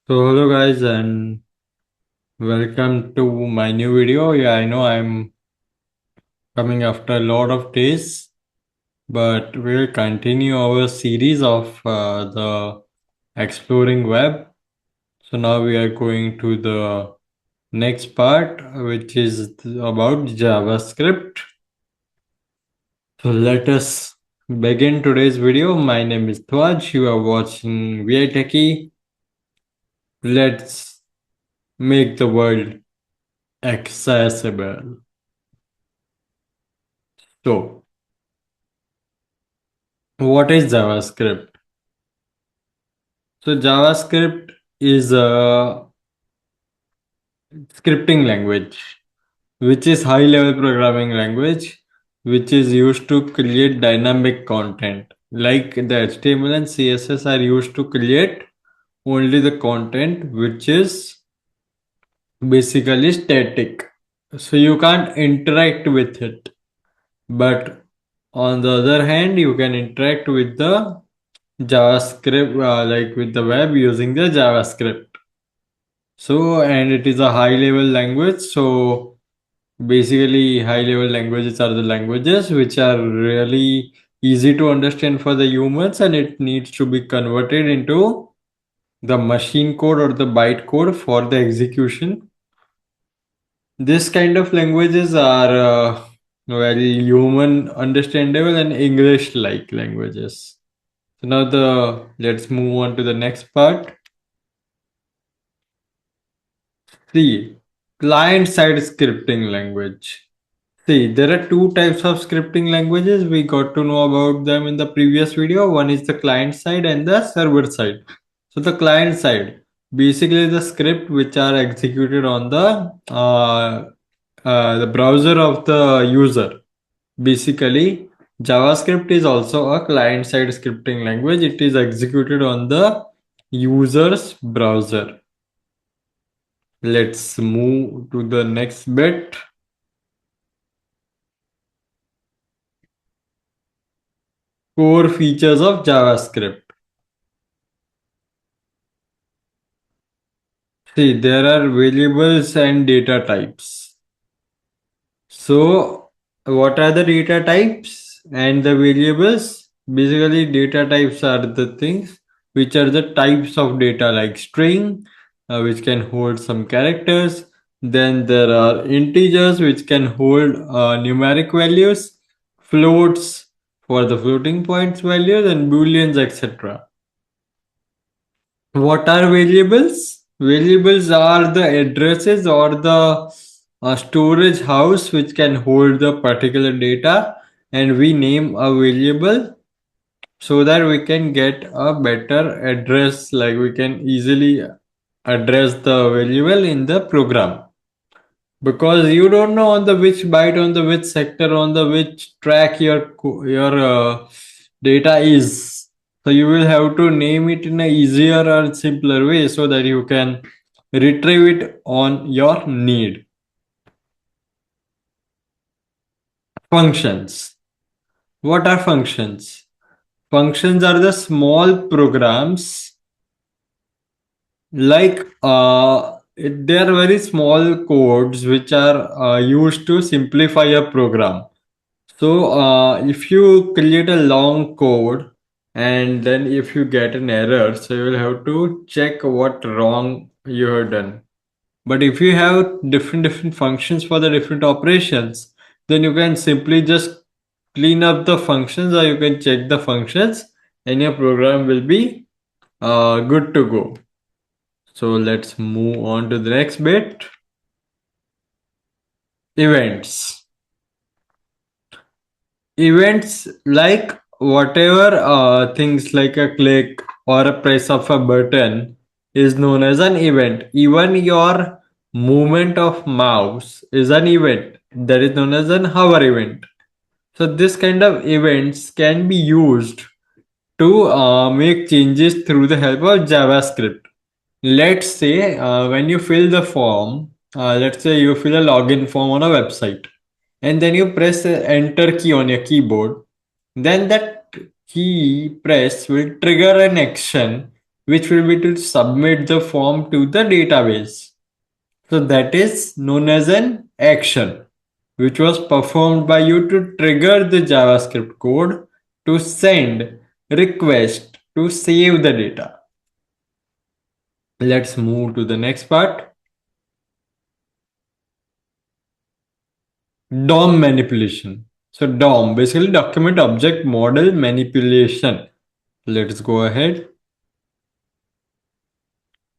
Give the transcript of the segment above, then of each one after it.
So hello guys and welcome to my new video. Yeah, I know I'm coming after a lot of days, but we'll continue our series of the exploring web. So now we are going to the next part, which is about JavaScript. So let us begin today's video. My name is Twaj. You are watching VI Techie. Let's make the world accessible. So what is JavaScript? So JavaScript is a scripting language, which is high level programming language, which is used to create dynamic content. Like the HTML and CSS are used to create only the content which is basically static. So you can't interact with it. But on the other hand, you can interact with the JavaScript, like with the web using the JavaScript. So, and it is a high level language. So, basically, high level languages are the languages which are really easy to understand for the humans, and it needs to be converted into the machine code or the byte code for the execution. This kind of languages are very human understandable and English like languages. So now let's move on to the next part. See, client-side scripting language. See, there are two types of scripting languages. We got to know about them in the previous video. One is the client side and the server side. So the client side, basically the script which are executed on the browser of the user. Basically, JavaScript is also a client-side scripting language. It is executed on the user's browser. Let's move to the next bit. Core features of JavaScript. See, there are variables and data types. So, what are the data types and the variables? Basically, data types are the things which are the types of data like string, which can hold some characters. Then there are integers which can hold numeric values, floats for the floating points values, and booleans, etc. What are variables? Variables are the addresses or the storage house which can hold the particular data, and we name a variable so that we can get a better address, like we can easily address the variable in the program, because you don't know on the which byte, on the which sector, on the which track your data is. So you will have to name it in a easier or simpler way so that you can retrieve it on your need. Functions. What are functions? Functions are the small programs, like they are very small codes which are used to simplify a program. So if you create a long code and then if you get an error, so you will have to check what wrong you have done. But if you have different functions for the different operations, then you can simply just clean up the functions, or you can check the functions, and your program will be good to go. So let's move on to the next bit. Events. Events, like whatever things like a click or a press of a button is known as an event. Even your movement of mouse is an event that is known as an hover event. So this kind of events can be used to make changes through the help of JavaScript. Let's say when you fill the form, let's say you fill a login form on a website, and then you press the enter key on your keyboard, then that key press will trigger an action which will be to submit the form to the database. So that is known as an action, which was performed by you to trigger the JavaScript code to send request to save the data. Let's move to the next part. DOM manipulation. So DOM, basically document object model manipulation. Let's go ahead.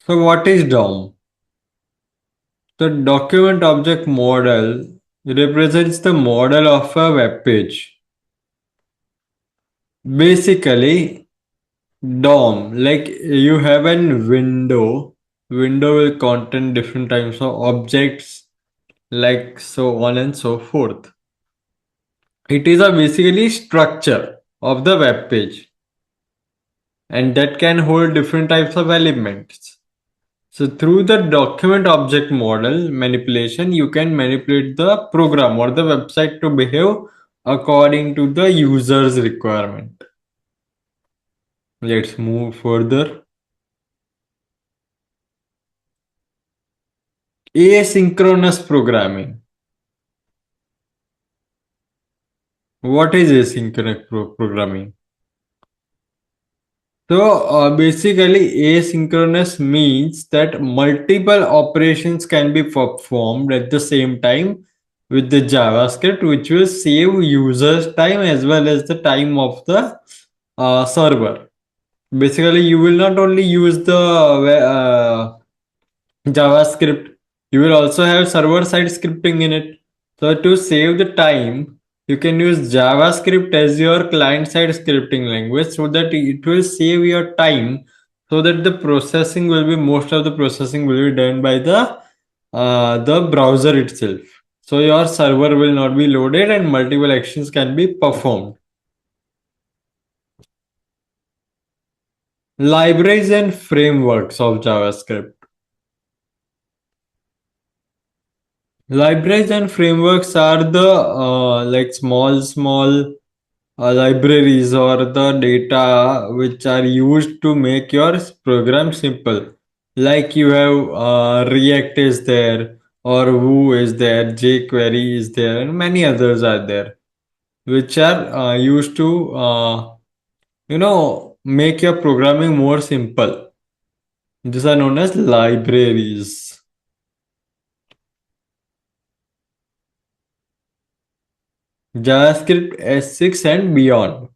So what is DOM? The document object model represents the model of a web page. Basically, DOM, like you have a window will contain different types of objects, like so on and so forth. It is a basically structure of the web page, and that can hold different types of elements. So through the document object model manipulation, you can manipulate the program or the website to behave according to the user's requirement. Let's move further. Asynchronous programming. What is asynchronous programming? So basically, asynchronous means that multiple operations can be performed at the same time with the JavaScript, which will save users' time as well as the time of the server. Basically, you will not only use the JavaScript, you will also have server-side scripting in it. So to save the time, you can use JavaScript as your client-side scripting language so that it will save your time so that the processing will be most of the processing will be done by the browser itself. So your server will not be loaded and multiple actions can be performed. Libraries and frameworks of JavaScript. Libraries and frameworks are the like small libraries or the data which are used to make your program simple. Like you have React is there, or Woo is there, jQuery is there, and many others are there, which are used to make your programming more simple. These are known as libraries. JavaScript S6 and beyond.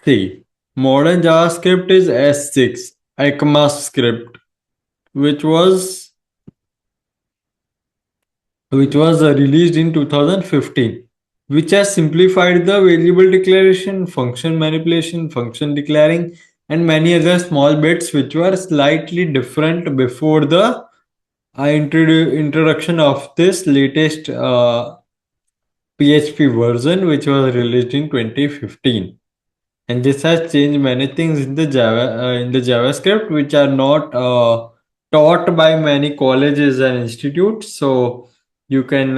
See, modern JavaScript is S6, ECMAScript, which was released in 2015, which has simplified the variable declaration, function manipulation, function declaring, and many other small bits which were slightly different before the introduction of this latest PHP version, which was released in 2015. And this has changed many things in the JavaScript, which are not taught by many colleges and institutes. So you can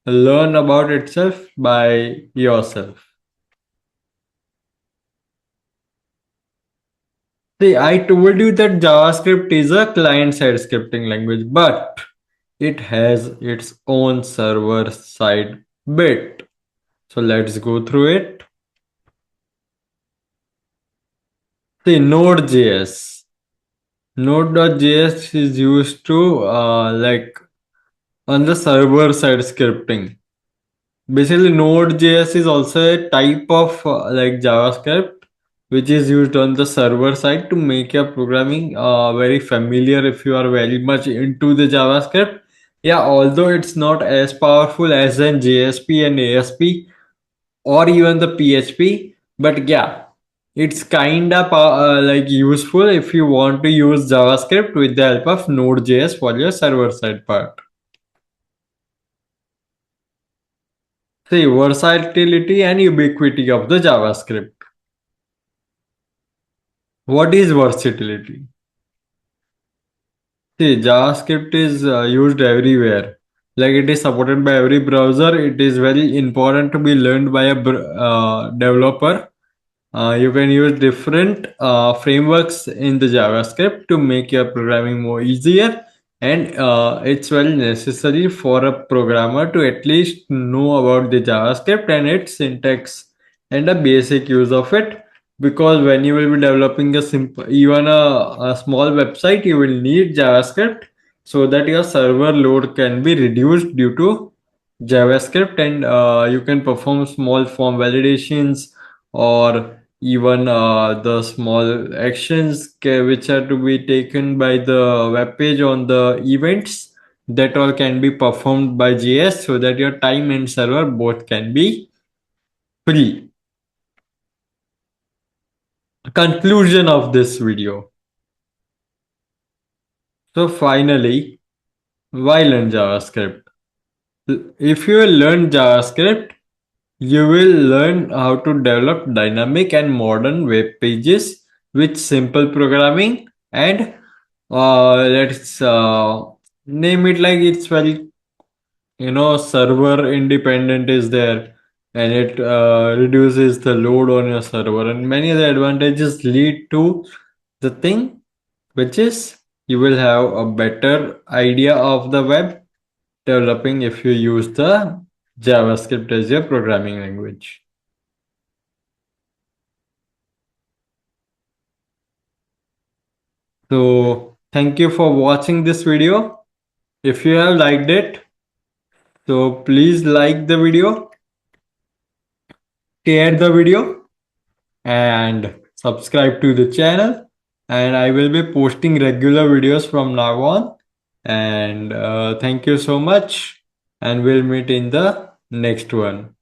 learn about itself by yourself. See, I told you that JavaScript is a client-side scripting language, but it has its own server-side bit. So let's go through it. See, Node.js. Node.js is used to like on the server side scripting. Basically, Node.js is also a type of like JavaScript which is used on the server side to make your programming very familiar if you are very much into the JavaScript. Yeah, although it's not as powerful as in JSP and ASP or even the PHP, but yeah, it's kind of like useful if you want to use JavaScript with the help of Node.js for your server side part. See, versatility and ubiquity of the JavaScript. What is versatility? See, JavaScript is used everywhere. like it is supported by every browser. It is very important to be learned by a developer. You can use different frameworks in the JavaScript to make your programming more easier, and it's very necessary for a programmer to at least know about the JavaScript and its syntax and a basic use of it. Because when you will be developing a simple, even a small website, you will need JavaScript so that your server load can be reduced due to JavaScript, and you can perform small form validations or even the small actions which are to be taken by the web page on the events, that all can be performed by JS so that your time and server both can be free. Conclusion of this video. So finally, why learn JavaScript? If you learn JavaScript, you will learn how to develop dynamic and modern web pages with simple programming, and let's name it like it's very, server independent is there, and it reduces the load on your server, and many other advantages lead to the thing, which is you will have a better idea of the web developing if you use the JavaScript as your programming language. So thank you for watching this video. If you have liked it, so please like the video, share the video, and subscribe to the channel. And I will be posting regular videos from now on. And thank you so much. And we'll meet in the next one.